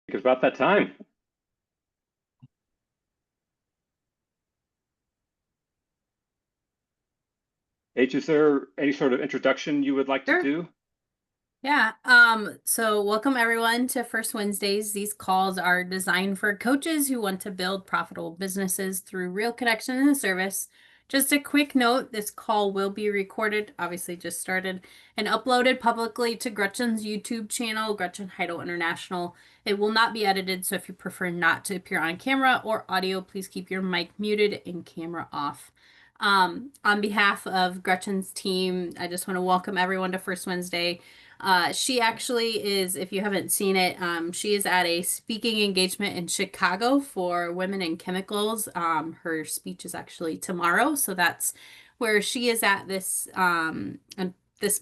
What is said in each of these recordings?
It's about that time. H, is there any sort of introduction you would like to Sure. do? Yeah. So welcome everyone to First Wednesdays. These calls are designed for coaches who want to build profitable businesses through real connection and service. Just a quick note, this call will be recorded, obviously just started, and uploaded publicly to Gretchen's YouTube channel, Gretchen Heidel International. It will not be edited, so if you prefer not to appear on camera or audio, please keep your mic muted and camera off. On behalf of Gretchen's team, I just want to welcome everyone to First Wednesday. She actually is, if you haven't seen it, she is at a speaking engagement in Chicago for women in chemicals. Her speech is actually tomorrow, so that's where she is at this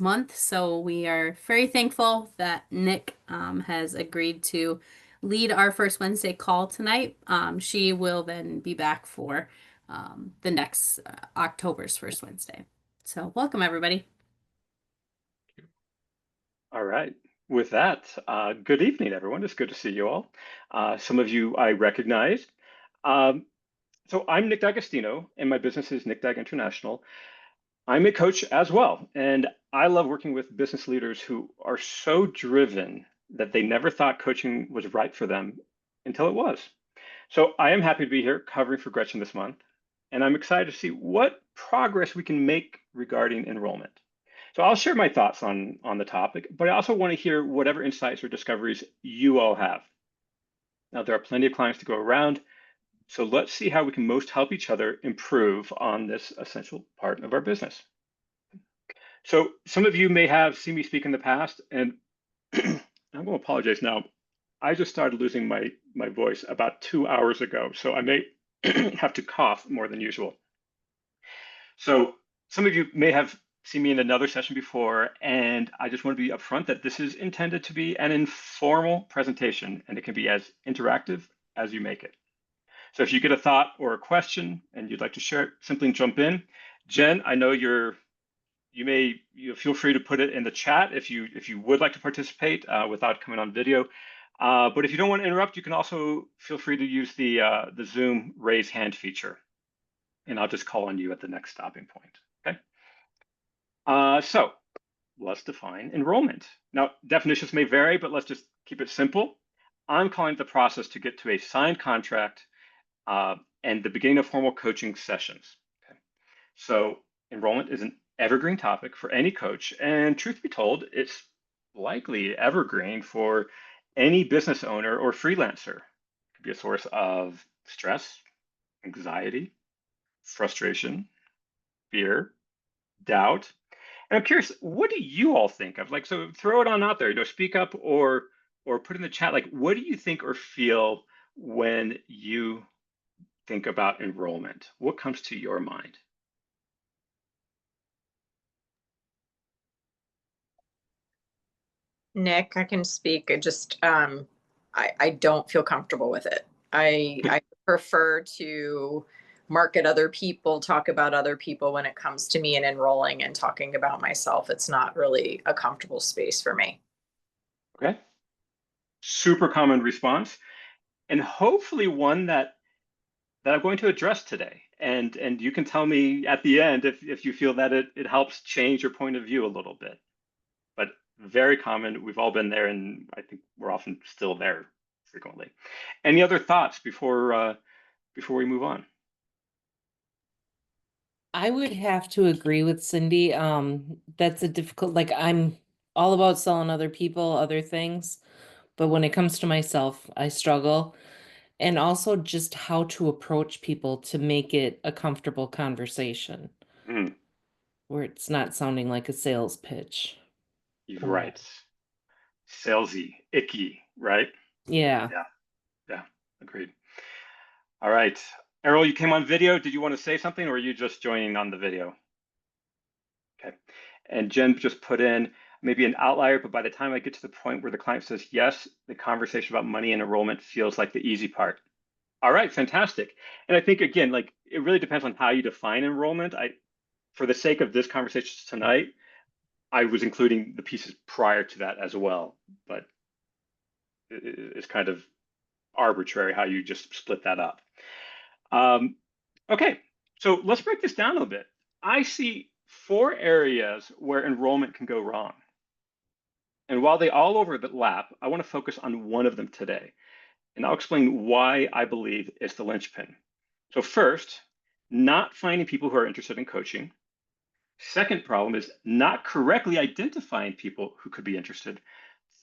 month. So we are very thankful that Nick has agreed to lead our First Wednesday call tonight. She will then be back for the next October's First Wednesday. So welcome everybody. All right. With that, good evening, everyone. It's good to see you all. Some of you I recognize. So I'm Nick D'Agostino, and my business is Nick Dag International. I'm a coach as well, and I love working with business leaders who are so driven that they never thought coaching was right for them until it was. So I am happy to be here covering for Gretchen this month, and I'm excited to see what progress we can make regarding enrollment. So I'll share my thoughts on the topic, but I also want to hear whatever insights or discoveries you all have. Now, there are plenty of clients to go around, so let's see how we can most help each other improve on this essential part of our business. So some of you may have seen me speak in the past, and I'm going to apologize now. I just started losing my voice about 2 hours ago, so I may have to cough more than usual. So some of you may have seen me in another session before, and I just want to be upfront that this is intended to be an informal presentation, and it can be as interactive as you make it. So if you get a thought or a question and you'd like to share it, simply jump in. Jen, I know you feel free to put it in the chat if you would like to participate without coming on video. But if you don't want to interrupt, you can also feel free to use the Zoom raise hand feature, and I'll just call on you at the next stopping point. Okay. So let's define enrollment. Now, definitions may vary, but let's just keep it simple. I'm calling it the process to get to a signed contract and the beginning of formal coaching sessions. Okay. So enrollment is an evergreen topic for any coach, and truth be told, it's likely evergreen for any business owner or freelancer. It could be a source of stress, anxiety, frustration, fear, doubt. And I'm curious, what do you all think of? Like, so throw it on out there, speak up or put in the chat, like, what do you think or feel when you think about enrollment? What comes to your mind? Nick, I can speak. I don't feel comfortable with it. I prefer to market other people, talk about other people when it comes to me and enrolling and talking about myself. It's not really a comfortable space for me. Okay. Super common response, and hopefully one that I'm going to address today. And you can tell me at the end if you feel that it helps change your point of view a little bit. But very common, we've all been there, and I think we're often still there frequently. Any other thoughts before we move on? I would have to agree with Cindy. That's a difficult, like I'm all about selling other people, other things, but when it comes to myself, I struggle. And also just how to approach people to make it a comfortable conversation Mm, where it's not sounding like a sales pitch. you're right. Salesy, icky, right? Yeah. Yeah, yeah, agreed. All right. Errol, you came on video. Did you want to say something or are you just joining on the video? Okay. And Jen just put in maybe an outlier, but by the time I get to the point where the client says yes, the conversation about money and enrollment feels like the easy part. All right, fantastic. And I think again, like it really depends on how you define enrollment. For the sake of this conversation tonight, I was including the pieces prior to that as well, but it's kind of arbitrary how you just split that up. Okay, so let's break this down a little bit. I see 4 areas where enrollment can go wrong. And while they all overlap, I want to focus on one of them today. And I'll explain why I believe it's the linchpin. So first, not finding people who are interested in coaching. Second problem is not correctly identifying people who could be interested.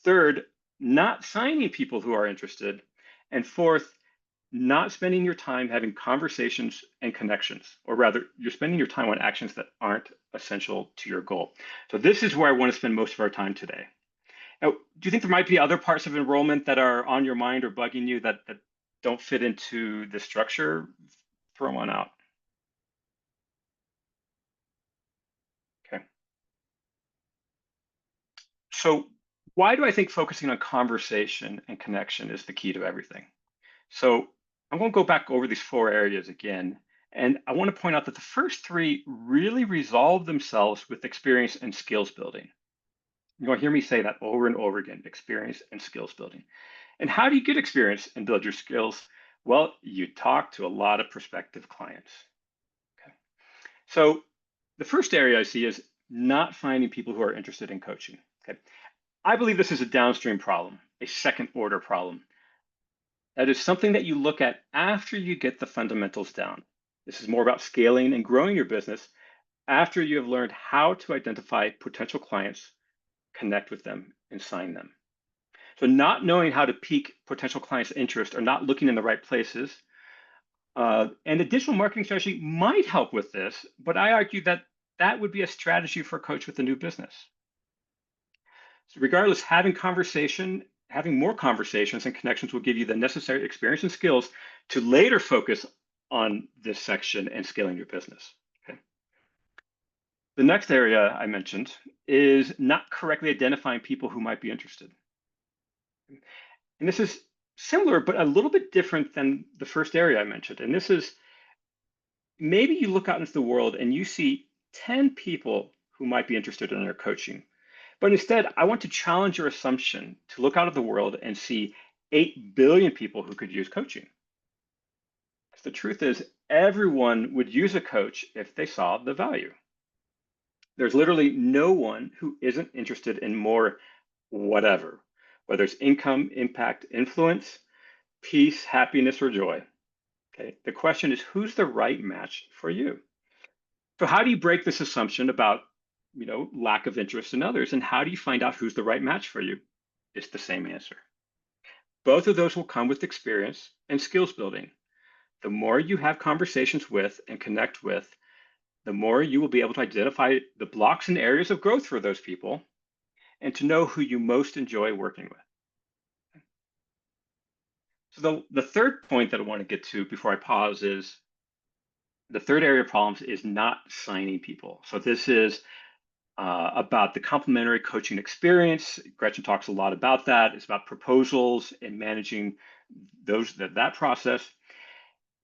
Third, not signing people who are interested. And fourth, not spending your time having conversations and connections, or rather, you're spending your time on actions that aren't essential to your goal. So this is where I want to spend most of our time today. Now, do you think there might be other parts of enrollment that are on your mind or bugging you that don't fit into the structure? Throw one out. Okay. So why do I think focusing on conversation and connection is the key to everything? So I'm going to go back over these 4 areas again. And I want to point out that the first 3 really resolve themselves with experience and skills building. You're going to hear me say that over and over again, experience and skills building. And how do you get experience and build your skills? Well, you talk to a lot of prospective clients. Okay. So the first area I see is not finding people who are interested in coaching. Okay. I believe this is a downstream problem, a second order problem. That is something that you look at after you get the fundamentals down. This is more about scaling and growing your business after you have learned how to identify potential clients, connect with them, and sign them. So not knowing how to pique potential clients' interest or not looking in the right places, and additional marketing strategy might help with this, but I argue that that would be a strategy for a coach with a new business. So regardless, having more conversations and connections will give you the necessary experience and skills to later focus on this section and scaling your business. Okay. The next area I mentioned is not correctly identifying people who might be interested. And this is similar, but a little bit different than the first area I mentioned. And this is, maybe you look out into the world and you see 10 people who might be interested in your coaching. But instead, I want to challenge your assumption to look out of the world and see 8 billion people who could use coaching. The truth is, everyone would use a coach if they saw the value. There's literally no one who isn't interested in more whatever, whether it's income, impact, influence, peace, happiness, or joy. Okay. The question is, who's the right match for you? So how do you break this assumption about lack of interest in others? And how do you find out who's the right match for you? It's the same answer. Both of those will come with experience and skills building. The more you have conversations with and connect with, the more you will be able to identify the blocks and areas of growth for those people and to know who you most enjoy working with. So the third point that I want to get to before I pause is the third area of problems is not signing people. So this is about the complementary coaching experience. Gretchen talks a lot about that. It's about proposals and managing that process.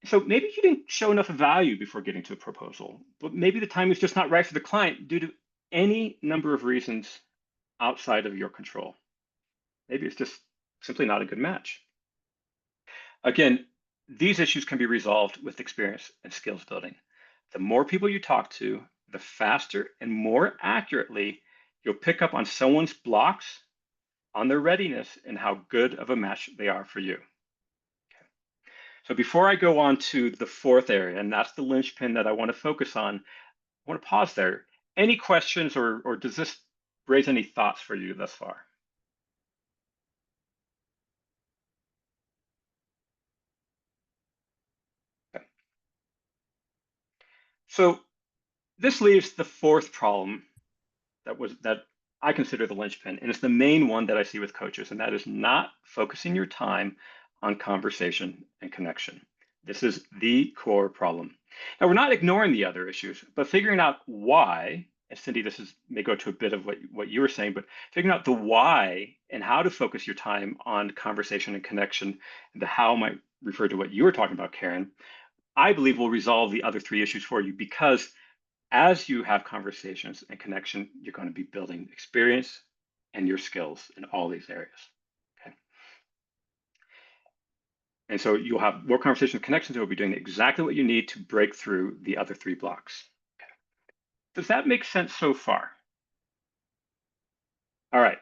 So maybe you didn't show enough value before getting to a proposal, but maybe the time is just not right for the client due to any number of reasons outside of your control. Maybe it's just simply not a good match. Again, these issues can be resolved with experience and skills building. The more people you talk to, the faster and more accurately you'll pick up on someone's blocks, on their readiness, and how good of a match they are for you. Okay. So before I go on to the fourth area, and that's the linchpin that I want to focus on, I want to pause there. Any questions or does this raise any thoughts for you thus far? Okay. So this leaves the fourth problem that I consider the linchpin, and it's the main one that I see with coaches, and that is not focusing your time on conversation and connection. This is the core problem. Now, we're not ignoring the other issues, but figuring out why, and Cindy, may go to a bit of what you were saying, but figuring out the why and how to focus your time on conversation and connection, and the how might refer to what you were talking about, Karen, I believe will resolve the other 3 issues for you, because as you have conversations and connection, you're going to be building experience and your skills in all these areas. Okay. And so you'll have more conversation and connections. You'll be doing exactly what you need to break through the other 3 blocks. Okay. Does that make sense so far? All right.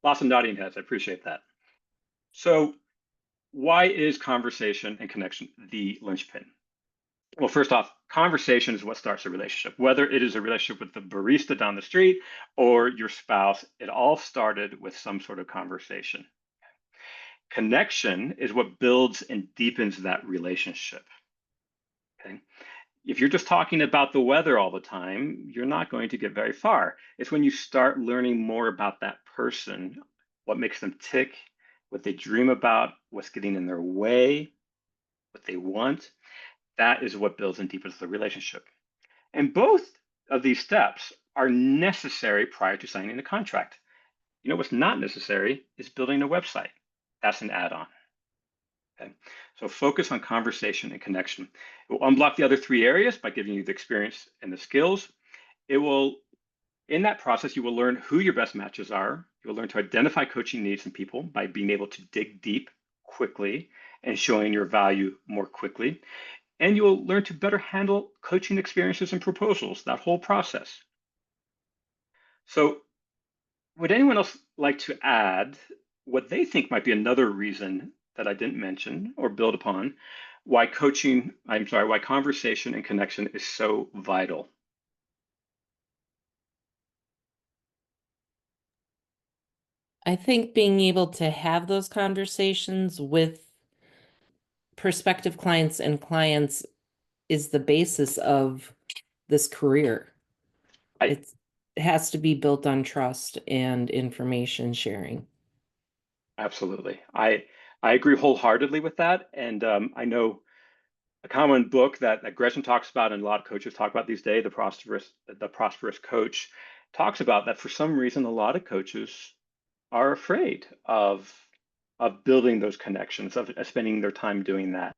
Lots of nodding heads. I appreciate that. So why is conversation and connection the linchpin? Well, first off, conversation is what starts a relationship. Whether it is a relationship with the barista down the street or your spouse, it all started with some sort of conversation. Connection is what builds and deepens that relationship. Okay. If you're just talking about the weather all the time, you're not going to get very far. It's when you start learning more about that person, what makes them tick, what they dream about, what's getting in their way, what they want. That is what builds and deepens the relationship. And both of these steps are necessary prior to signing the contract. You know what's not necessary is building a website. That's an add-on. Okay. So focus on conversation and connection. It will unblock the other 3 areas by giving you the experience and the skills. It will, in that process, you will learn who your best matches are. You'll learn to identify coaching needs in people by being able to dig deep quickly and showing your value more quickly. And you'll learn to better handle coaching experiences and proposals, that whole process. So would anyone else like to add what they think might be another reason that I didn't mention or build upon why why conversation and connection is so vital? I think being able to have those conversations with prospective clients and clients is the basis of this career. I It has to be built on trust and information sharing. absolutely. I agree wholeheartedly with that. And I know a common book that Gresham talks about and a lot of coaches talk about these days, the prosperous coach, talks about that for some reason a lot of coaches are afraid of building those connections, of spending their time doing that.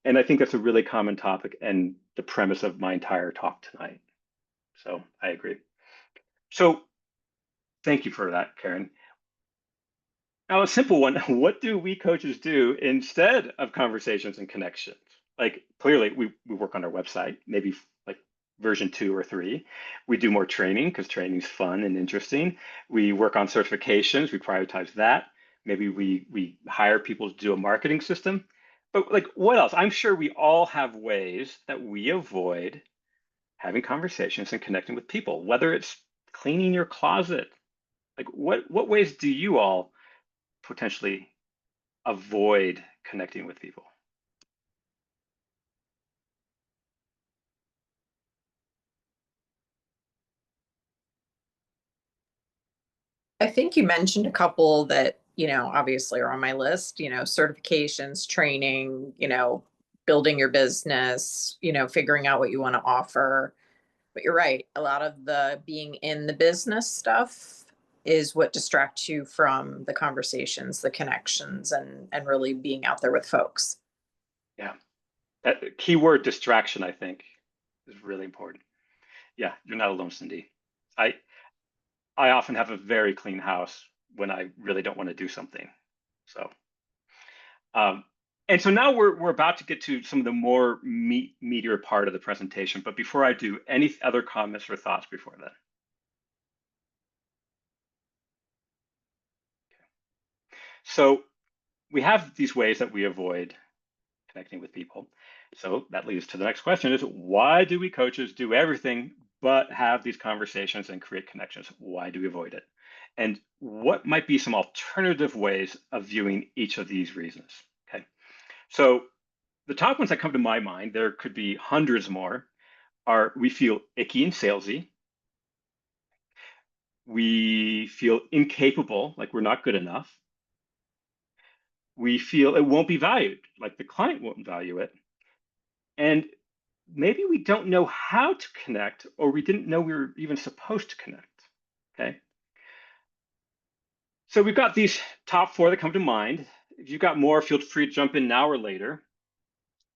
And I think that's a really common topic and the premise of my entire talk tonight. So I agree. So thank you for that, Karen. Now, a simple one. What do we coaches do instead of conversations and connections? Like, clearly, we work on our website, maybe like version 2 or 3. We do more training because training is fun and interesting. We work on certifications, we prioritize that. Maybe we hire people to do a marketing system. But like, what else? I'm sure we all have ways that we avoid having conversations and connecting with people, whether it's cleaning your closet. Like, what ways do you all potentially avoid connecting with people? I think you mentioned a couple that, obviously are on my list, certifications, training, building your business, figuring out what you want to offer. But you're right. A lot of the being in the business stuff is what distracts you from the conversations, the connections, and really being out there with folks. Yeah, that keyword distraction, I think, is really important. Yeah, you're not alone, Cindy. I I often have a very clean house when I really don't want to do something. So, um, and so now we're about to get to some of the more meatier part of the presentation. But before I do, any other comments or thoughts before that? So we have these ways that we avoid connecting with people. So that leads to the next question is why do we coaches do everything but have these conversations and create connections? Why do we avoid it? And what might be some alternative ways of viewing each of these reasons? Okay. So the top ones that come to my mind, there could be hundreds more, are we feel icky and salesy. We feel incapable, like we're not good enough. We feel it won't be valued, like the client won't value it. And maybe we don't know how to connect, or we didn't know we were even supposed to connect. Okay. So we've got these top 4 that come to mind. If you've got more, feel free to jump in now or later.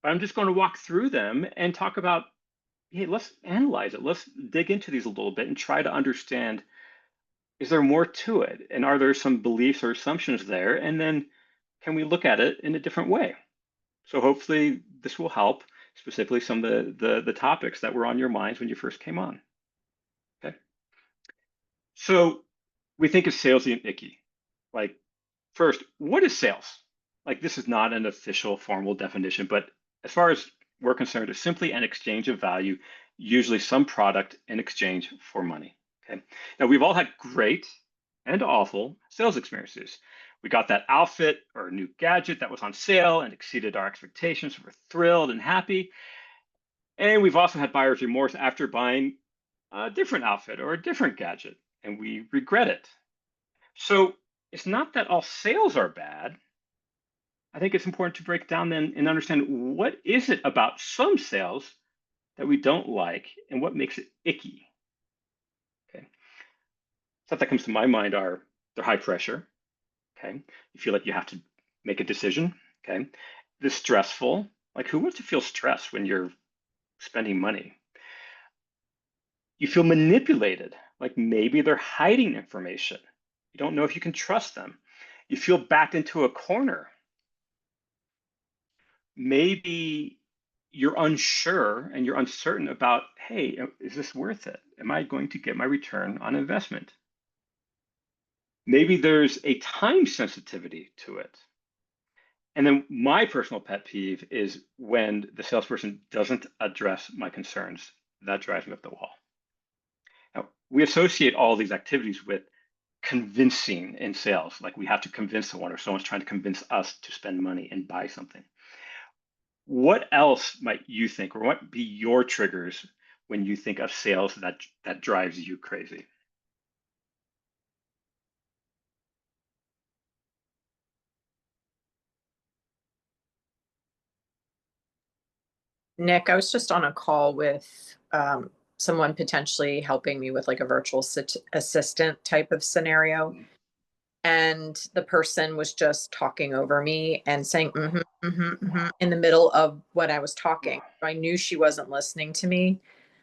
But I'm just going to walk through them and talk about, hey, let's analyze it. Let's dig into these a little bit and try to understand, is there more to it? And are there some beliefs or assumptions there? And then can we look at it in a different way? So hopefully this will help, specifically some of the topics that were on your minds when you first came on. Okay. So we think of salesy and icky. Like, first, what is sales? Like, this is not an official formal definition, but as far as we're concerned, it's simply an exchange of value, usually some product in exchange for money. Okay. Now, we've all had great and awful sales experiences. We got that outfit or new gadget that was on sale and exceeded our expectations. We're thrilled and happy. And we've also had buyer's remorse after buying a different outfit or a different gadget, and we regret it. So it's not that all sales are bad. I think it's important to break down then and understand what is it about some sales that we don't like and what makes it icky. Okay. Stuff that comes to my mind are they're high pressure. Okay. You feel like you have to make a decision. Okay. They're stressful. Like who wants to feel stressed when you're spending money? You feel manipulated. Like maybe they're hiding information. You don't know if you can trust them. You feel backed into a corner. Maybe you're unsure and you're uncertain about, hey, is this worth it? Am I going to get my return on investment? Maybe there's a time sensitivity to it. And then my personal pet peeve is when the salesperson doesn't address my concerns. That drives me up the wall. Now, we associate all these activities with convincing in sales, like we have to convince someone or someone's trying to convince us to spend money and buy something. What else might you think, or what be your triggers when you think of sales that drives you crazy? Nick, I was just on a call with someone potentially helping me with like a virtual assistant type of scenario. And the person was just talking over me and saying, in the middle of what I was talking. I knew she wasn't listening to me.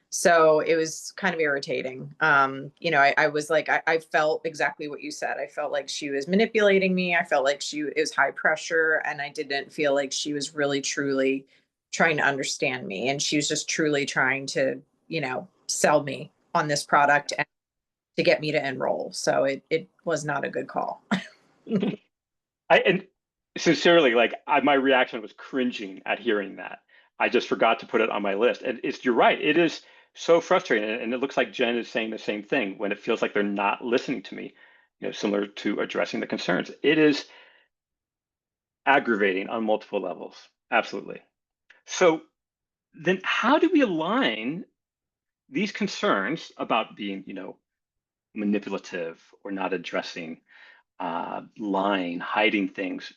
So it was kind of irritating. I was like, I felt exactly what you said. I felt like she was manipulating me. I felt like it was high pressure, and I didn't feel like she was really truly trying to understand me. And she was just truly trying to, sell me on this product and to get me to enroll. So it was not a good call. And sincerely, like my reaction was cringing at hearing that. I just forgot to put it on my list. And you're right, it is so frustrating. And it looks like Jen is saying the same thing when it feels like they're not listening to me, similar to addressing the concerns. It is aggravating on multiple levels. Absolutely. So then how do we align these concerns about being, manipulative or not addressing, lying, hiding things?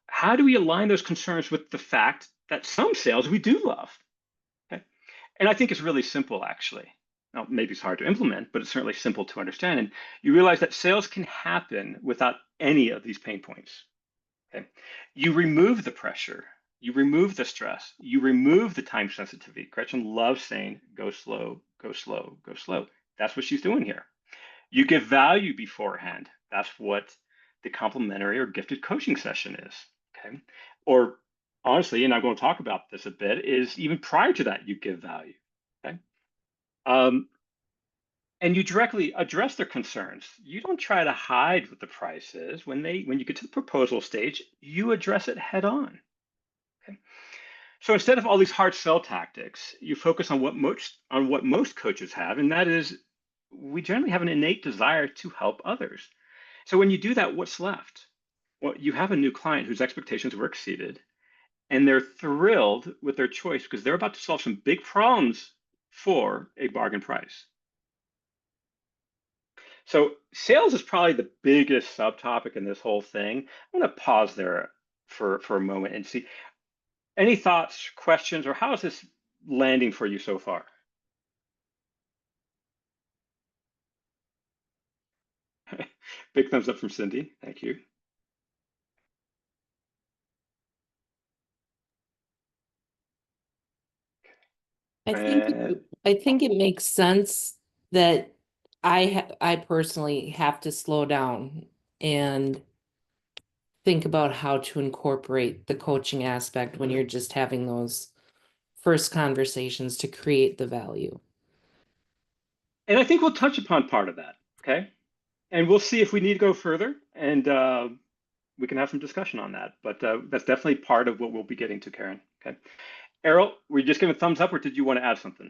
How do we align those concerns with the fact that some sales we do love? Okay. And I think it's really simple, actually. Now, maybe it's hard to implement, but it's certainly simple to understand. And you realize that sales can happen without any of these pain points. Okay. You remove the pressure, you remove the stress, you remove the time sensitivity. Gretchen loves saying, go slow, go slow, go slow. That's what she's doing here. You give value beforehand. That's what the complimentary or gifted coaching session is. Okay. Or honestly, and I'm going to talk about this a bit, is even prior to that, you give value. Okay. And you directly address their concerns. You don't try to hide what the price is. When you get to the proposal stage, you address it head on. Okay. So instead of all these hard sell tactics, you focus on what most coaches have, and that is we generally have an innate desire to help others. So when you do that, what's left? Well, you have a new client whose expectations were exceeded, and they're thrilled with their choice because they're about to solve some big problems for a bargain price. So sales is probably the biggest subtopic in this whole thing. I'm going to pause there for a moment and see any thoughts, questions, or how is this landing for you so far? Big thumbs up from Cindy. Thank you. I think it makes sense that I personally have to slow down and think about how to incorporate the coaching aspect when you're just having those first conversations to create the value. And I think we'll touch upon part of that, okay? And we'll see if we need to go further, and we can have some discussion on that. But that's definitely part of what we'll be getting to, Karen. Okay. Errol, were you just giving a thumbs up, or did you want to add something?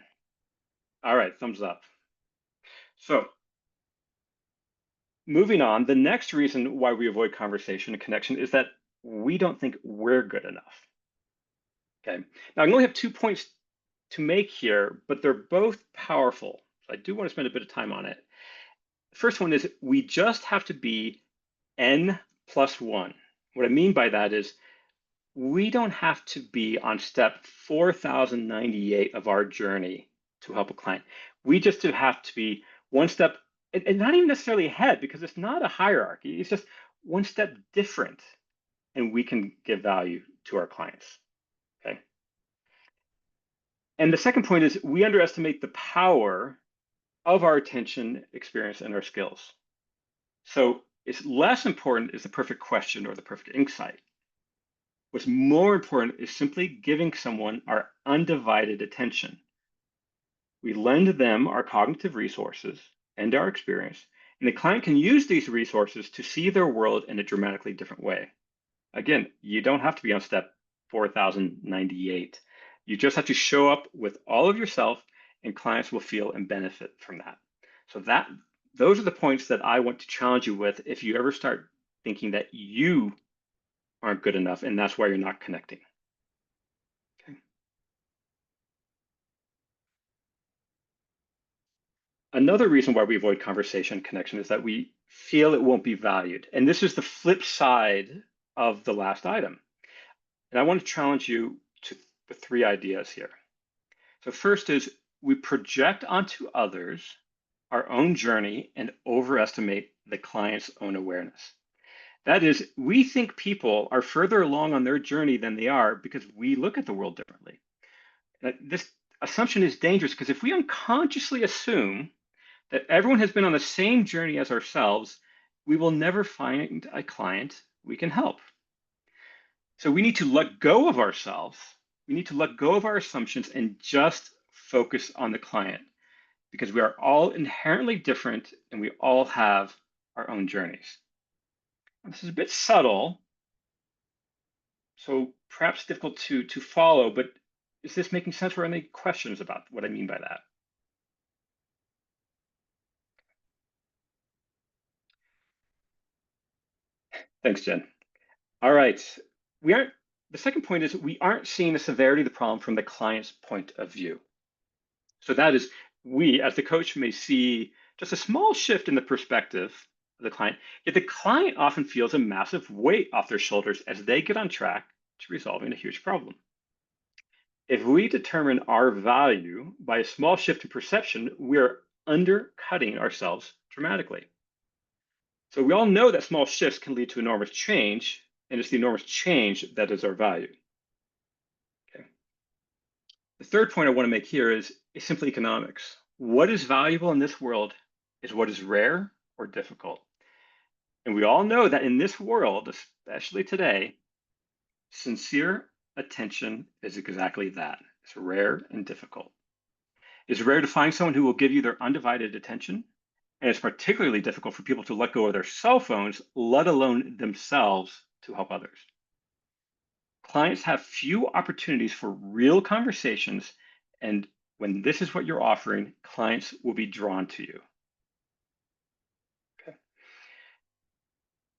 All right, thumbs up. So moving on, the next reason why we avoid conversation and connection is that we don't think we're good enough. Okay. Now, I only have 2 points to make here, but they're both powerful. So I do want to spend a bit of time on it. The first one is we just have to be N plus 1. What I mean by that is we don't have to be on step 4098 of our journey to help a client. We just have to be one step, and not even necessarily ahead, because it's not a hierarchy. It's just one step different, and we can give value to our clients. Okay. And the second point is we underestimate the power of our attention, experience, and our skills. So it's less important is the perfect question or the perfect insight. What's more important is simply giving someone our undivided attention. We lend them our cognitive resources and our experience, and the client can use these resources to see their world in a dramatically different way. Again, you don't have to be on step 4098. You just have to show up with all of yourself, and clients will feel and benefit from that. So those are the points that I want to challenge you with if you ever start thinking that you aren't good enough, and that's why you're not connecting. Okay. Another reason why we avoid conversation connection is that we feel it won't be valued. And this is the flip side of the last item. And I want to challenge you with 3 ideas here. So first is we project onto others our own journey and overestimate the client's own awareness. That is, we think people are further along on their journey than they are because we look at the world differently. This assumption is dangerous because if we unconsciously assume that everyone has been on the same journey as ourselves, we will never find a client we can help. So we need to let go of ourselves. We need to let go of our assumptions and just focus on the client because we are all inherently different and we all have our own journeys. This is a bit subtle, so perhaps difficult to follow, but is this making sense, or any questions about what I mean by that? Thanks, Jen. All right, the second point is we aren't seeing the severity of the problem from the client's point of view. So that is, we as the coach may see just a small shift in the perspective of the client, yet the client often feels a massive weight off their shoulders as they get on track to resolving a huge problem. If we determine our value by a small shift in perception, we are undercutting ourselves dramatically. So we all know that small shifts can lead to enormous change, and it's the enormous change that is our value. Okay. The third point I want to make here is simply economics. What is valuable in this world is what is rare or difficult. And we all know that in this world, especially today, sincere attention is exactly that. It's rare and difficult. It's rare to find someone who will give you their undivided attention, and it's particularly difficult for people to let go of their cell phones, let alone themselves, to help others. Clients have few opportunities for real conversations, and when this is what you're offering, clients will be drawn to you. Okay.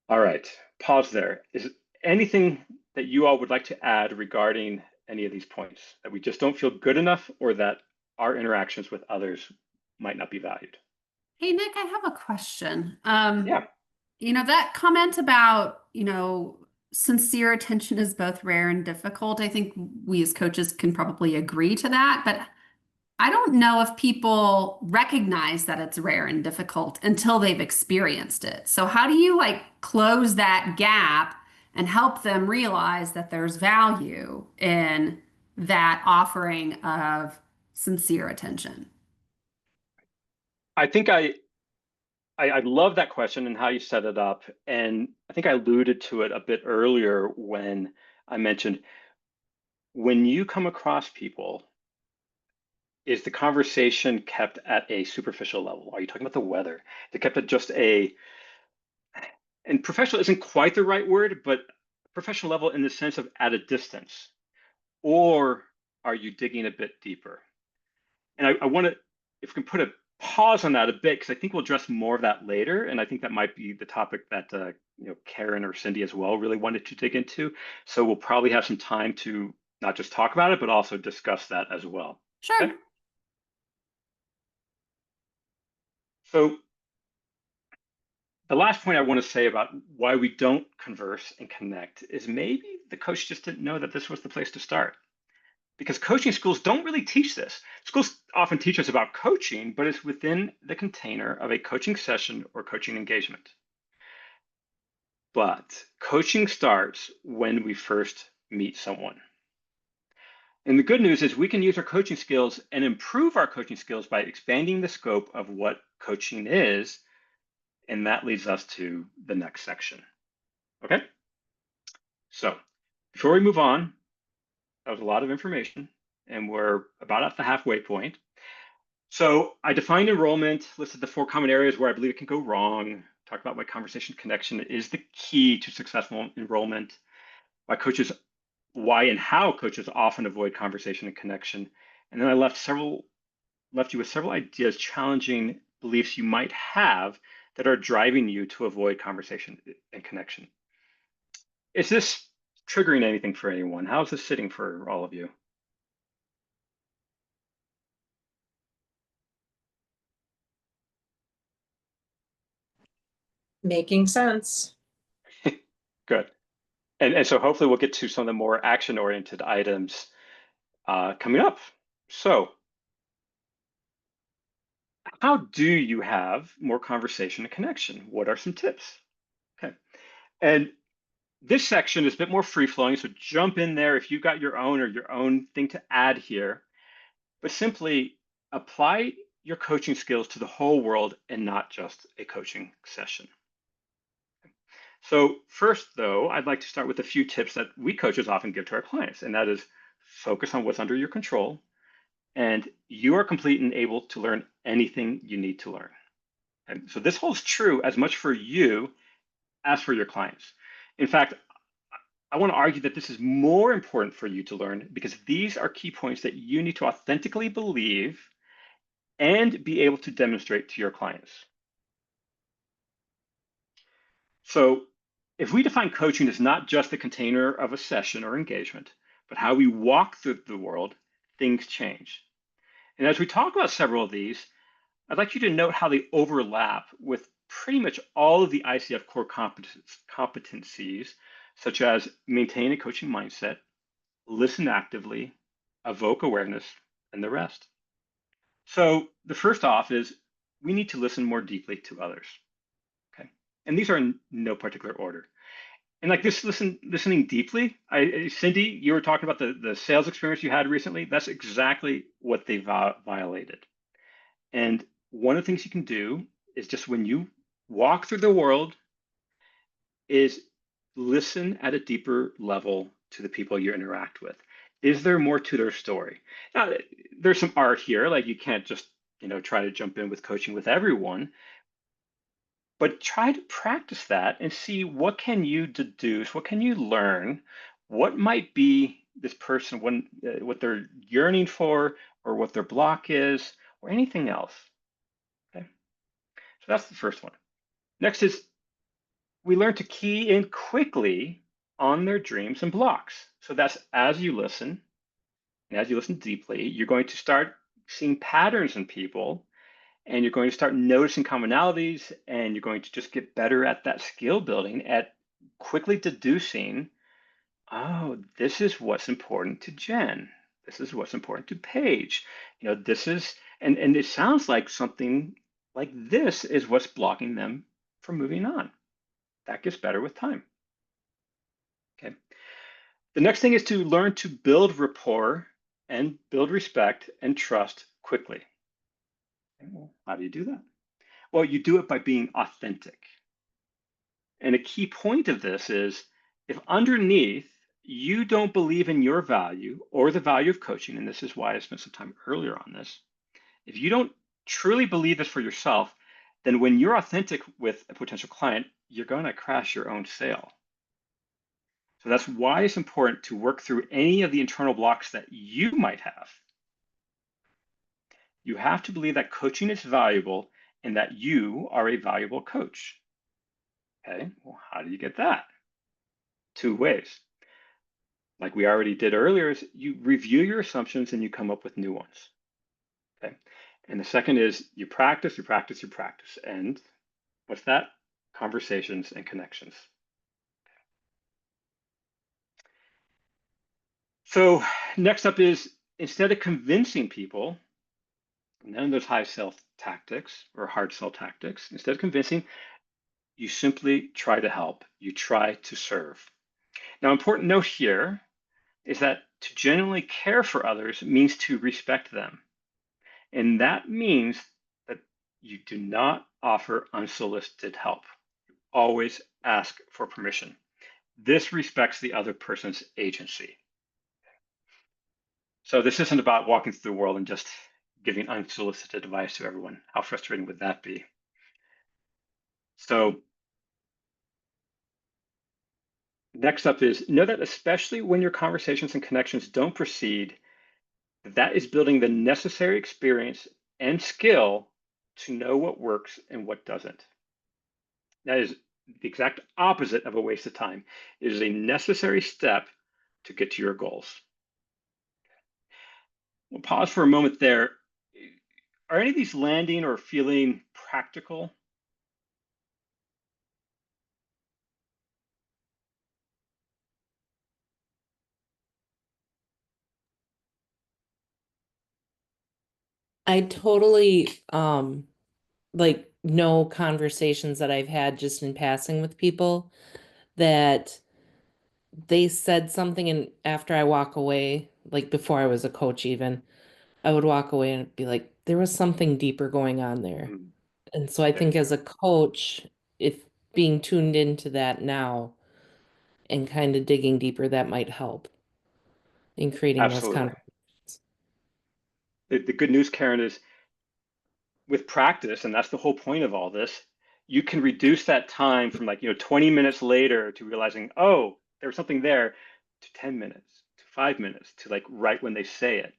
All right, pause there. Is anything that you all would like to add regarding any of these points, that we just don't feel good enough, or that our interactions with others might not be valued? Hey, Nick, I have a question. Yeah. That comment about, sincere attention is both rare and difficult. I think we as coaches can probably agree to that, but I don't know if people recognize that it's rare and difficult until they've experienced it. So how do you close that gap and help them realize that there's value in that offering of sincere attention? I think I I love that question and how you set it up. And I think I alluded to it a bit earlier when I mentioned when you come across people, is the conversation kept at a superficial level? Are you talking about the weather? They kept at just and professional isn't quite the right word, but professional level in the sense of at a distance. Or are you digging a bit deeper? And I want to, if we can put a pause on that a bit, because I think we'll address more of that later. And I think that might be the topic that Karen or Cindy as well really wanted to dig into. So we'll probably have some time to not just talk about it, but also discuss that as well. Sure. Okay? So the last point I want to say about why we don't converse and connect is maybe the coach just didn't know that this was the place to start. Because coaching schools don't really teach this. Schools often teach us about coaching, but it's within the container of a coaching session or coaching engagement. But coaching starts when we first meet someone. And the good news is we can use our coaching skills and improve our coaching skills by expanding the scope of what coaching is. And that leads us to the next section. Okay? So before we move on, that was a lot of information, and we're about at the halfway point. So I defined enrollment, listed the 4 common areas where I believe it can go wrong, talked about why conversation connection is the key to successful enrollment, why and how coaches often avoid conversation and connection. And then I left you with several ideas challenging beliefs you might have that are driving you to avoid conversation and connection. Is this triggering anything for anyone? How's this sitting for all of you? Making sense. Good. And so hopefully we'll get to some of the more action-oriented items coming up. So how do you have more conversation and connection? What are some tips? Okay. And this section is a bit more free-flowing, so jump in there if you've got your own thing to add here. But simply apply your coaching skills to the whole world and not just a coaching session. So first, though, I'd like to start with a few tips that we coaches often give to our clients, and that is focus on what's under your control, and you are complete and able to learn anything you need to learn. And so this holds true as much for you as for your clients. In fact, I want to argue that this is more important for you to learn because these are key points that you need to authentically believe and be able to demonstrate to your clients. So if we define coaching as not just the container of a session or engagement, but how we walk through the world, things change. And as we talk about several of these, I'd like you to note how they overlap with pretty much all of the ICF core competencies, such as maintain a coaching mindset, listen actively, evoke awareness, and the rest. So the first off is we need to listen more deeply to others. Okay, and these are in no particular order. And like this, listening deeply. Cindy, you were talking about the sales experience you had recently. That's exactly what they violated. And one of the things you can do is just when you walk through the world is listen at a deeper level to the people you interact with. Is there more to their story? Now, there's some art here, like you can't just, try to jump in with coaching with everyone, but try to practice that and see what can you deduce, what can you learn, what might be this person, what they're yearning for, or what their block is, or anything else. Okay, so that's the first one. Next is we learn to key in quickly on their dreams and blocks. So that's as you listen, and as you listen deeply, you're going to start seeing patterns in people, and you're going to start noticing commonalities, and you're going to just get better at that skill building, at quickly deducing, oh, this is what's important to Jen. This is what's important to Paige. This is, and it sounds like something like this is what's blocking them from moving on. That gets better with time. Okay. The next thing is to learn to build rapport and build respect and trust quickly. Okay, well, how do you do that? Well, you do it by being authentic. And a key point of this is if underneath you don't believe in your value or the value of coaching, and this is why I spent some time earlier on this, if you don't truly believe this for yourself, then when you're authentic with a potential client, you're going to crash your own sale. So that's why it's important to work through any of the internal blocks that you might have. You have to believe that coaching is valuable and that you are a valuable coach. Okay, well, how do you get that? Two ways. Like we already did earlier, is you review your assumptions and you come up with new ones. Okay, and the second is you practice, you practice, you practice. And what's that? Conversations and connections. So next up is instead of convincing people, none of those high sell tactics or hard sell tactics, instead of convincing, you simply try to help, you try to serve. Now, important note here is that to genuinely care for others means to respect them. And that means that you do not offer unsolicited help. You always ask for permission. This respects the other person's agency. So this isn't about walking through the world and just giving unsolicited advice to everyone. How frustrating would that be? So next up is know that especially when your conversations and connections don't proceed, that is building the necessary experience and skill to know what works and what doesn't. That is the exact opposite of a waste of time. It is a necessary step to get to your goals. We'll pause for a moment there. Are any of these landing or feeling practical? I totally like know conversations that I've had just in passing with people that they said something, and after I walk away, like before I was a coach even, I would walk away and be like, there was something deeper going on there. Mm, And so I there you think as go. a coach, if being tuned into that now and kind of digging deeper, that might help in creating those Absolutely. conversations. The good news, Karen, is with practice, and that's the whole point of all this, you can reduce that time from 20 minutes later to realizing, oh, there was something there, to 10 minutes, to 5 minutes, to like right when they say it.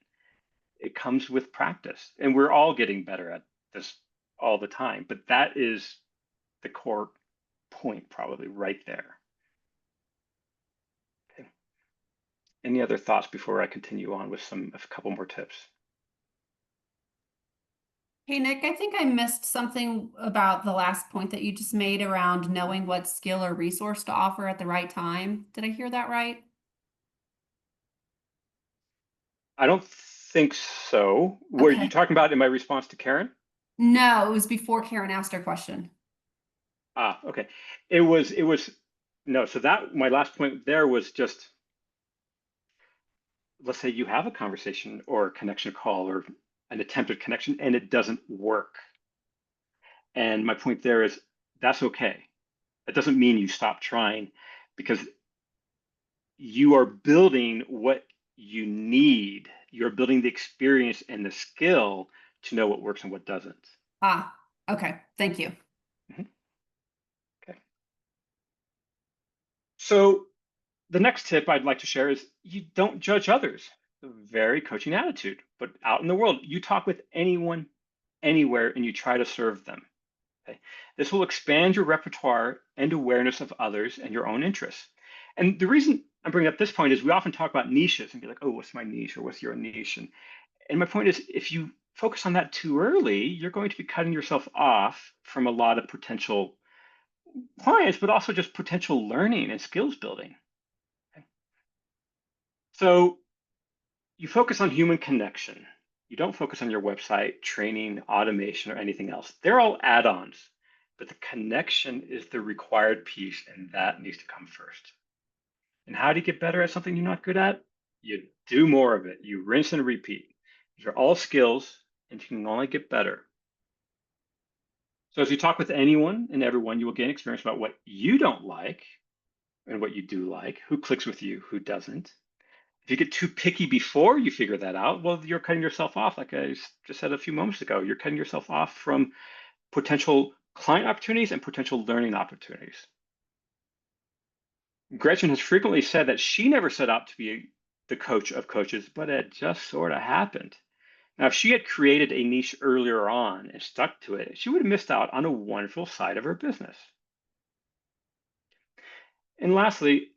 It comes with practice, and we're all getting better at this all the time. But that is the core point, probably right there. Okay. Any other thoughts before I continue on with a couple more tips? Hey, Nick, I think I missed something about the last point that you just made around knowing what skill or resource to offer at the right time. Did I hear that right? I don't think so. Were you Okay. talking about in my response to Karen? No, it was before Karen asked her question. Ah, okay. It was no. So that my last point there was just, let's say you have a conversation or a connection call or an attempted connection and it doesn't work. And my point there is that's okay. That doesn't mean you stop trying because you are building what you need. You're building the experience and the skill to know what works and what doesn't. Ah, okay. Thank you. Mhm. Okay. So the next tip I'd like to share is you don't judge others. A very coaching attitude, but out in the world, you talk with anyone, anywhere, and you try to serve them. Okay? This will expand your repertoire and awareness of others and your own interests. And the reason I'm bringing up this point is we often talk about niches and be like, oh, what's my niche or what's your niche? And my point is, if you focus on that too early, you're going to be cutting yourself off from a lot of potential clients, but also just potential learning and skills building. Okay? So you focus on human connection. You don't focus on your website, training, automation, or anything else. They're all add-ons, but the connection is the required piece, and that needs to come first. And how do you get better at something you're not good at? You do more of it. You rinse and repeat. These are all skills, and you can only get better. So if you talk with anyone and everyone, you will gain experience about what you don't like and what you do like, who clicks with you, who doesn't. If you get too picky before you figure that out, well, you're cutting yourself off. Like I just said a few moments ago, you're cutting yourself off from potential client opportunities and potential learning opportunities. Gretchen has frequently said that she never set out to be the coach of coaches, but it just sort of happened. Now, if she had created a niche earlier on and stuck to it, she would have missed out on a wonderful side of her business. And lastly,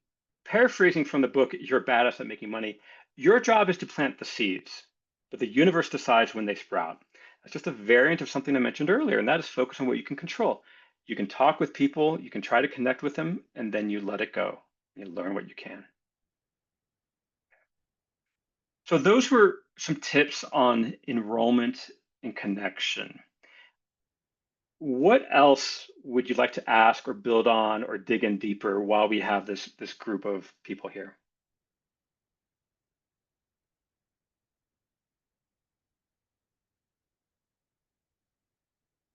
paraphrasing from the book, You're Badass at Making Money, your job is to plant the seeds, but the universe decides when they sprout. That's just a variant of something I mentioned earlier, and that is focus on what you can control. You can talk with people, you can try to connect with them, and then you let it go. You learn what you can. So those were some tips on enrollment and connection. What else would you like to ask or build on or dig in deeper while we have this group of people here?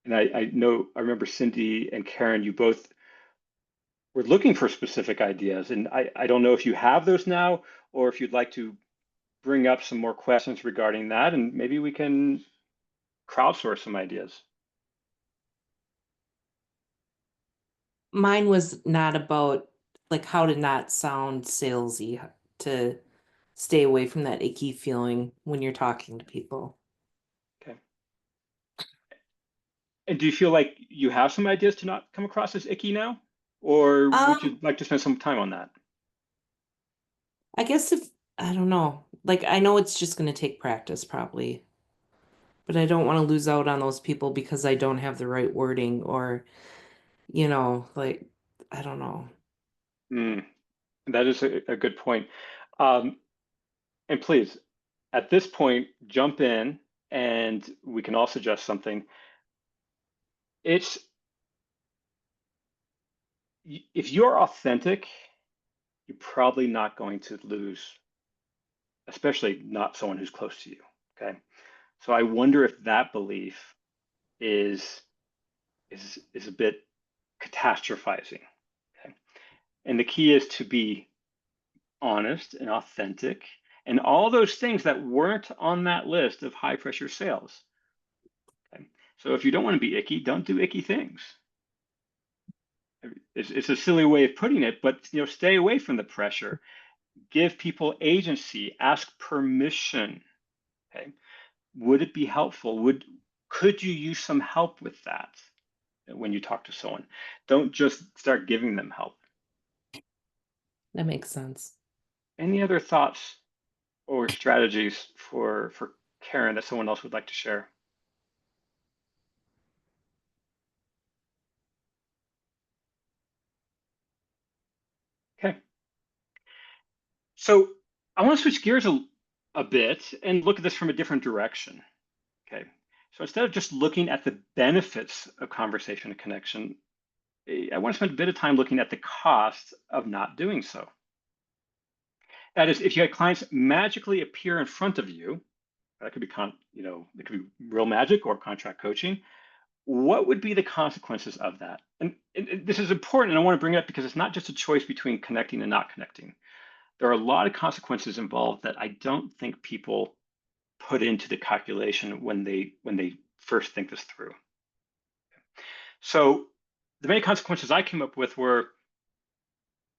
And I know, I remember Cindy and Karen, you both were looking for specific ideas. And I don't know if you have those now, or if you'd like to bring up some more questions regarding that, and maybe we can crowdsource some ideas. Mine was not about like how to not sound salesy, to stay away from that icky feeling when you're talking to people. Okay. And do you feel like you have some ideas to not come across as icky now? Or would you like to spend some time on that? I guess if I don't know, like I know it's just going to take practice probably, but I don't want to lose out on those people because I don't have the right wording or, like I don't know. That is a good point. And please, at this point, jump in and we can all suggest something. If you're authentic, you're probably not going to lose, especially not someone who's close to you. Okay. So I wonder if that belief is a bit catastrophizing. Okay. And the key is to be honest and authentic and all those things that weren't on that list of high pressure sales. Okay. So if you don't want to be icky, don't do icky things. It's a silly way of putting it, but stay away from the pressure. Give people agency. Ask permission. Okay. Would it be helpful? Could you use some help with that when you talk to someone? Don't just start giving them help. That makes sense. Any other thoughts or strategies for Karen that someone else would like to share? Okay. So I want to switch gears a bit and look at this from a different direction. Okay. So instead of just looking at the benefits of conversation and connection, I want to spend a bit of time looking at the cost of not doing so. That is, if you had clients magically appear in front of you, that could be it could be real magic or contract coaching. What would be the consequences of that? And this is important, and I want to bring it up because it's not just a choice between connecting and not connecting. There are a lot of consequences involved that I don't think people put into the calculation when they first think this through. So the main consequences I came up with were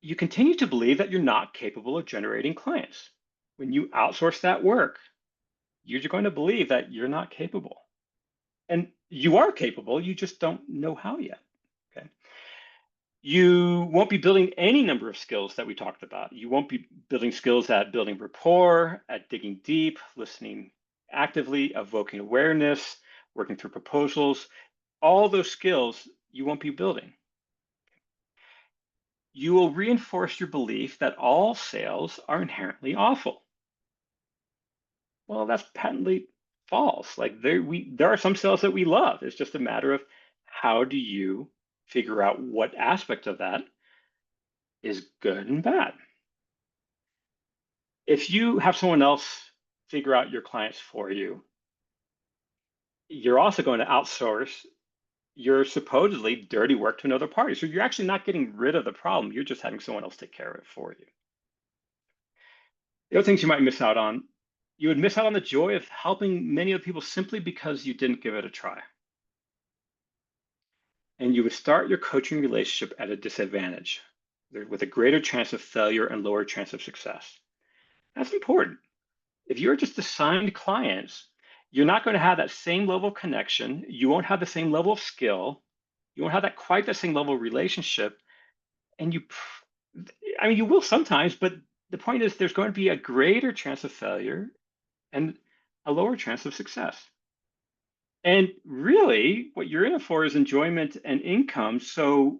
you continue to believe that you're not capable of generating clients. When you outsource that work, you're going to believe that you're not capable. And you are capable, you just don't know how yet. Okay. You won't be building any number of skills that we talked about. You won't be building skills at building rapport, at digging deep, listening actively, evoking awareness, working through proposals. All those skills you won't be building. You will reinforce your belief that all sales are inherently awful. Well, that's patently false. Like there are some sales that we love. It's just a matter of how do you figure out what aspect of that is good and bad. If you have someone else figure out your clients for you, you're also going to outsource your supposedly dirty work to another party. So you're actually not getting rid of the problem. You're just having someone else take care of it for you. The other things you might miss out on, you would miss out on the joy of helping many other people simply because you didn't give it a try. And you would start your coaching relationship at a disadvantage with a greater chance of failure and lower chance of success. That's important. If you're just assigned clients, you're not going to have that same level of connection. You won't have the same level of skill. You won't have that quite the same level of relationship. And you will sometimes, but the point is there's going to be a greater chance of failure and a lower chance of success. And really, what you're in it for is enjoyment and income. So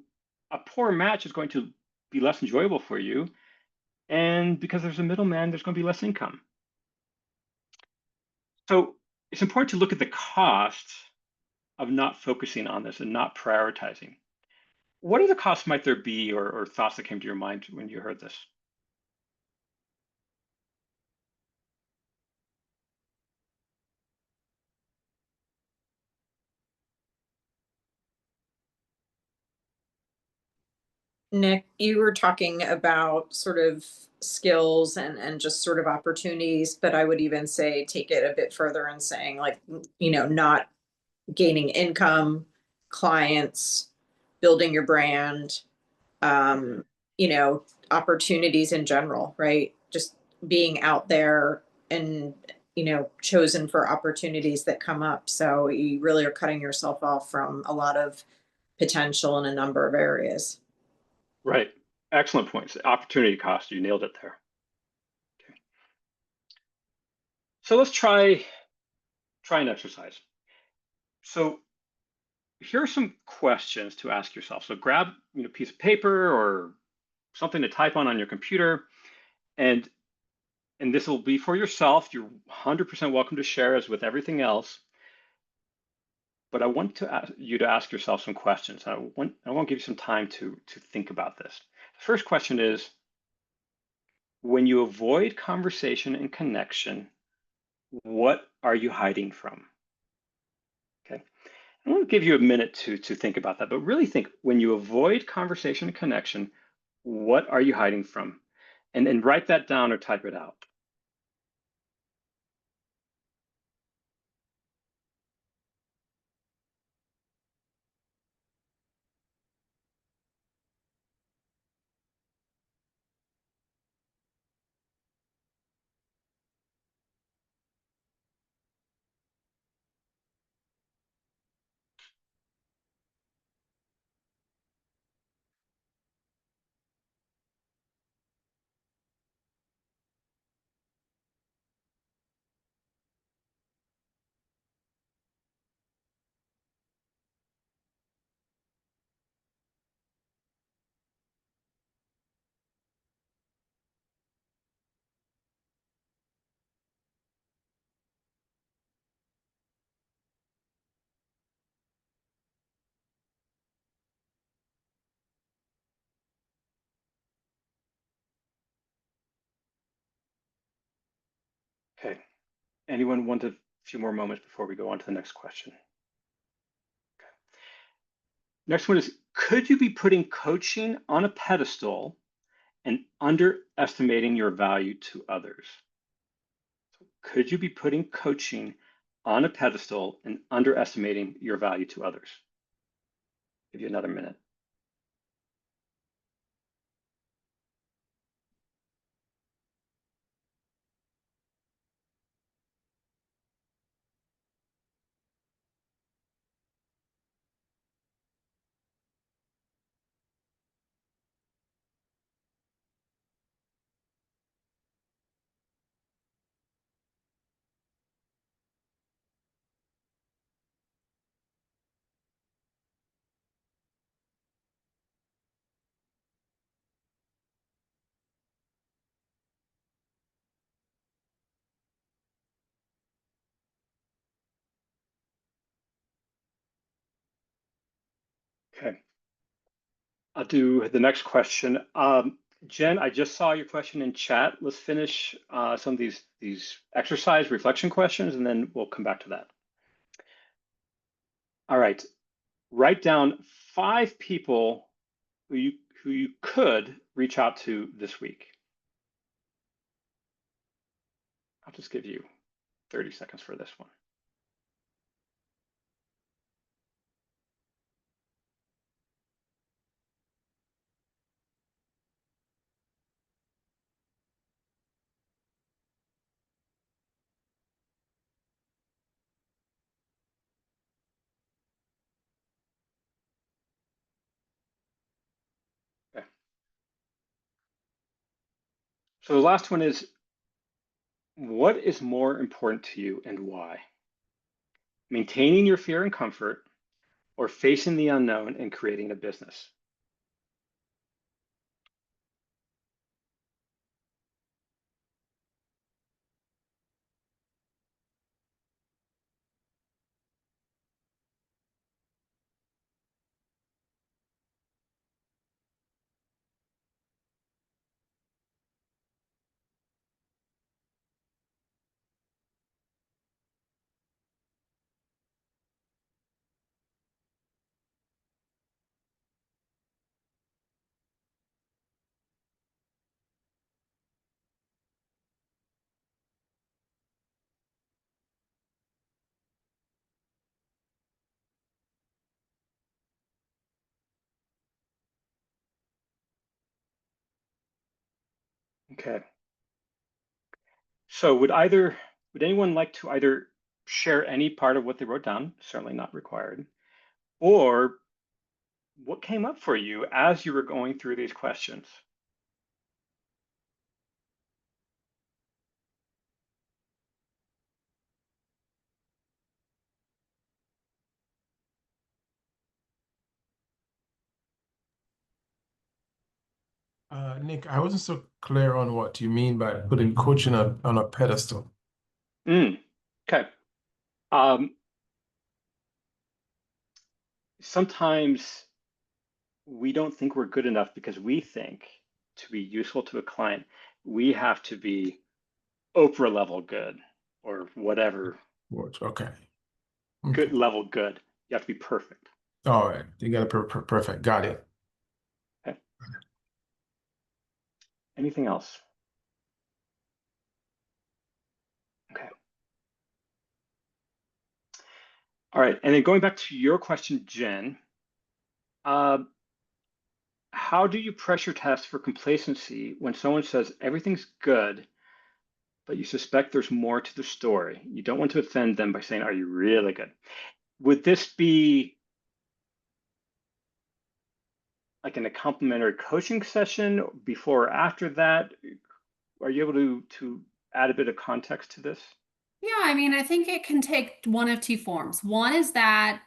a poor match is going to be less enjoyable for you. And because there's a middleman, there's going to be less income. So it's important to look at the cost of not focusing on this and not prioritizing. What other costs might there be or thoughts that came to your mind when you heard this? Nick, you were talking about sort of skills and just sort of opportunities, but I would even say take it a bit further and saying like, not gaining income, clients, building your brand, opportunities in general, right? Just being out there and, chosen for opportunities that come up. So you really are cutting yourself off from a lot of potential in a number of areas. Right. Excellent points. Opportunity cost, you nailed it there. Okay. So let's try an exercise. So here are some questions to ask yourself. So grab a piece of paper or something to type on your computer, and this will be for yourself. You're 100% welcome to share as with everything else. But I want you to ask yourself some questions. I want to give you some time to think about this. The first question is, when you avoid conversation and connection, what are you hiding from? Okay. I want to give you a minute to think about that, but really think, when you avoid conversation and connection, what are you hiding from? And write that down or type it out. Okay. Anyone want a few more moments before we go on to the next question? Okay. Next one is, could you be putting coaching on a pedestal and underestimating your value to others? So could you be putting coaching on a pedestal and underestimating your value to others? Give you another minute. Okay. I'll do the next question. Jen, I just saw your question in chat. Let's finish some of these exercise reflection questions, and then we'll come back to that. All right. write down 5 people who you could reach out to this week. I'll just give you 30 seconds for this one. Okay. So the last one is, what is more important to you and why? Maintaining your fear and comfort, or facing the unknown and creating a business? Okay. So would anyone like to either share any part of what they wrote down, certainly not required, or what came up for you as you were going through these questions? Nick, I wasn't so clear on what you mean by putting coaching on a pedestal. Okay. Um, Sometimes we don't think we're good enough because we think to be useful to a client, we have to be Oprah level good or whatever Okay. good level good. You have to be perfect. All right. You got it perfect. Got it. Okay. Anything else? Okay. All right. And then going back to your question, Jen, how do you pressure test for complacency when someone says everything's good, but you suspect there's more to the story? You don't want to offend them by saying, "Are you really good?" Would this be like in a complimentary coaching session before or after that? Are you able to add a bit of context to this? Yeah, I mean, I think it can take one of two forms. One is that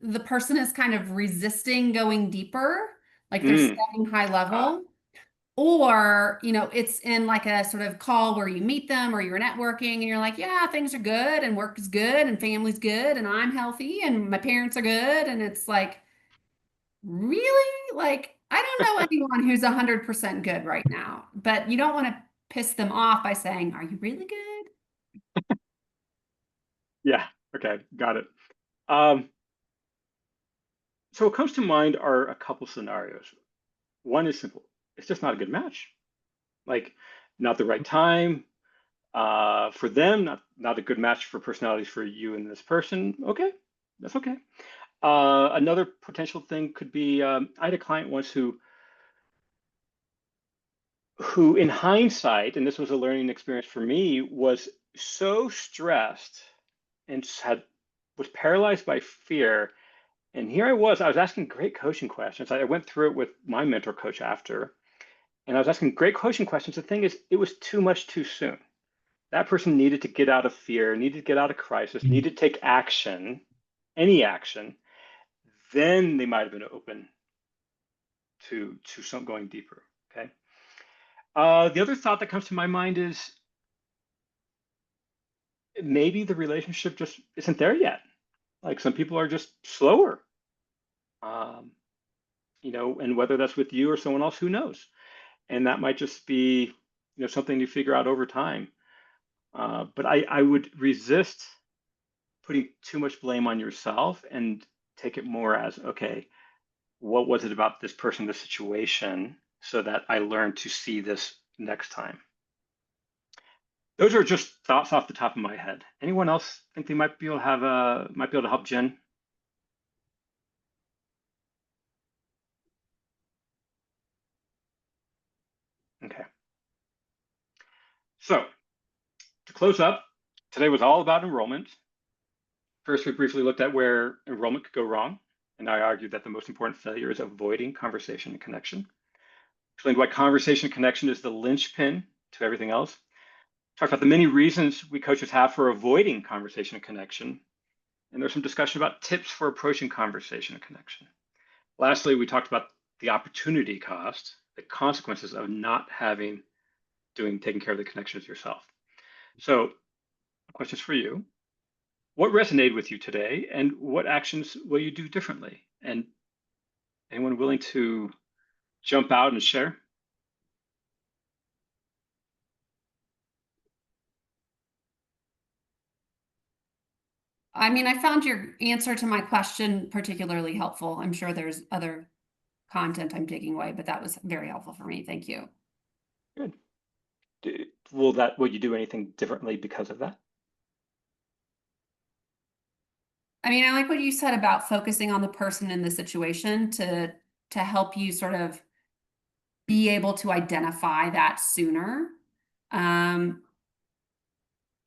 the person is kind of resisting going deeper, like they're Mm. staying high level. Or, it's in like a sort of call where you meet them or you're networking and you're like, yeah, things are good and work is good and family's good and I'm healthy and my parents are good. And it's like, really? Like, I don't know anyone who's 100% good right now, but you don't want to piss them off by saying, are you really good? Yeah. Okay. Got it. Um, so what comes to mind are a couple scenarios. One is simple. It's just not a good match. Like, not the right time for them, not a good match for personalities for you and this person. Okay, that's okay. Another potential thing could be I had a client once who in hindsight, and this was a learning experience for me, was so stressed and was paralyzed by fear. And here I was asking great coaching questions. I went through it with my mentor coach after, and I was asking great coaching questions. The thing is, it was too much too soon. That person needed to get out of fear, needed to get out of crisis, needed to take action, any action. Then they might have been open to some going deeper. Okay. The other thought that comes to my mind is maybe the relationship just isn't there yet. Like some people are just slower, um, and whether that's with you or someone else, who knows? And that might just be, something you figure out over time. But I would resist putting too much blame on yourself and take it more as, okay, what was it about this person, this situation, so that I learn to see this next time? Those are just thoughts off the top of my head. Anyone else think they might be able to help Jen? Okay. So to close up, today was all about enrollment. First, we briefly looked at where enrollment could go wrong, and I argued that the most important failure is avoiding conversation and connection. Explained why conversation and connection is the linchpin to everything else. Talked about the many reasons we coaches have for avoiding conversation and connection. And there's some discussion about tips for approaching conversation and connection. Lastly, we talked about the opportunity cost, the consequences of not taking care of the connections yourself. So, questions for you. What resonated with you today, and what actions will you do differently? And anyone willing to jump out and share? I mean, I found your answer to my question particularly helpful. I'm sure there's other content I'm taking away, but that was very helpful for me. Thank you. Good. Will you do anything differently because of that? I mean, I like what you said about focusing on the person in the situation to help you sort of be able to identify that sooner.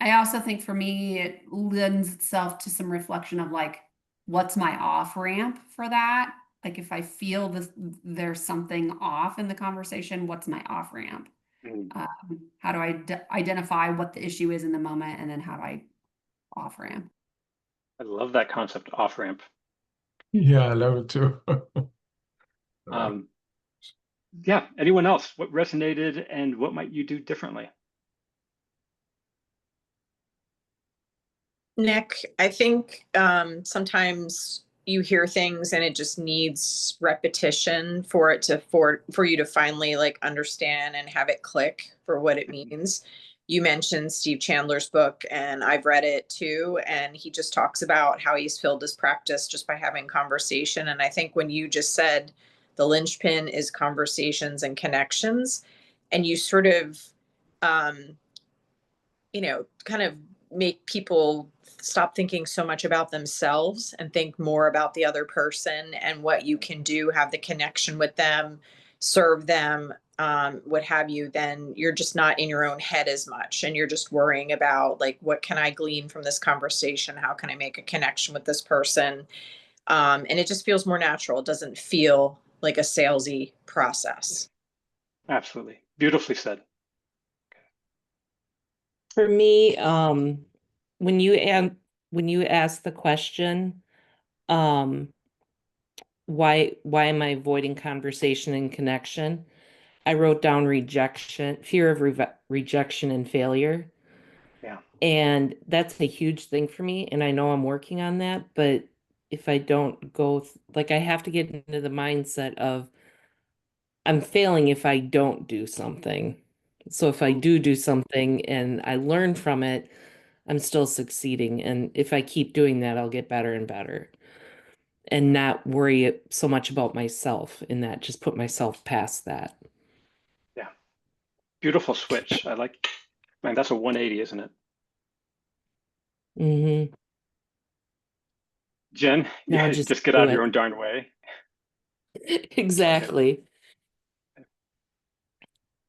I also think for me, it lends itself to some reflection of like, what's my off ramp for that? Like if I feel there's something off in the conversation, what's my off ramp? How do I identify what the issue is in the moment, and then how do I off ramp? I love that concept, off ramp. Yeah, I love it too. Yeah, anyone else? What resonated and what might you do differently? Nick, I think sometimes you hear things and it just needs repetition for you to finally like understand and have it click for what it means. You mentioned Steve Chandler's book, and I've read it too, and he just talks about how he's filled his practice just by having conversation. And I think when you just said the linchpin is conversations and connections, and you sort of kind of make people stop thinking so much about themselves and think more about the other person and what you can do, have the connection with them, serve them, what have you, then you're just not in your own head as much. And you're just worrying about like, what can I glean from this conversation? How can I make a connection with this person? And it just feels more natural. It doesn't feel like a salesy process. Absolutely. Beautifully said. For me, when you ask the question, why am I avoiding conversation and connection? I wrote down fear of rejection and failure. Yeah. And that's a huge thing for me. And I know I'm working on that, but if I don't I have to get into the mindset of I'm failing if I don't do something. So if I do something and I learn from it, I'm still succeeding. And if I keep doing that, I'll get better and better and not worry so much about myself in that, just put myself past that. Yeah. Beautiful switch. Man, that's a 180, isn't it? Mm-hmm. Jen, Now yeah, just just get do out of it. your own darn way. Exactly.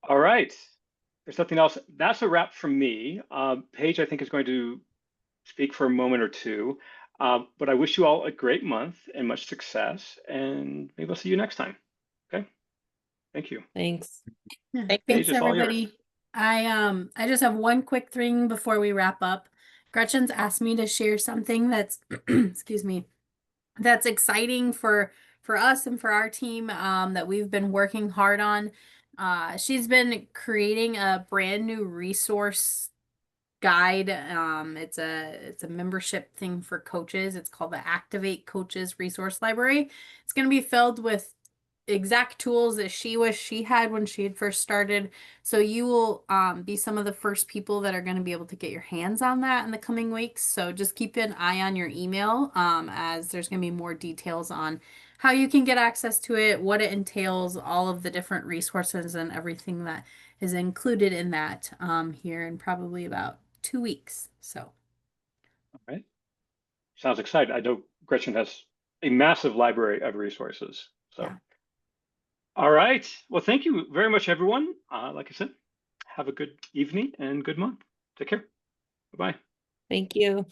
All right. There's nothing else. That's a wrap from me. Paige, I think, is going to speak for a moment or two. But I wish you all a great month and much success. And maybe I'll see you next time. Okay. Thank you. Thanks. Yeah, Thank you. Paige, thanks it's all yours. everybody. I just have one quick thing before we wrap up. Gretchen's asked me to share something that's excuse me, that's exciting for us and for our team that we've been working hard on. She's been creating a brand new resource guide. It's a membership thing for coaches. It's called the Activate Coaches Resource Library. It's going to be filled with exact tools that she wished she had when she had first started. So you will be some of the first people that are going to be able to get your hands on that in the coming weeks. So just keep an eye on your email as there's going to be more details on how you can get access to it, what it entails, all of the different resources and everything that is included in that here in probably about 2 weeks. So. All right. Sounds exciting. I know Gretchen has a massive library of resources. So, Yeah. All right. Well, thank you very much, everyone. Like I said, have a good evening and good month. Take care. Bye-bye. Thank you.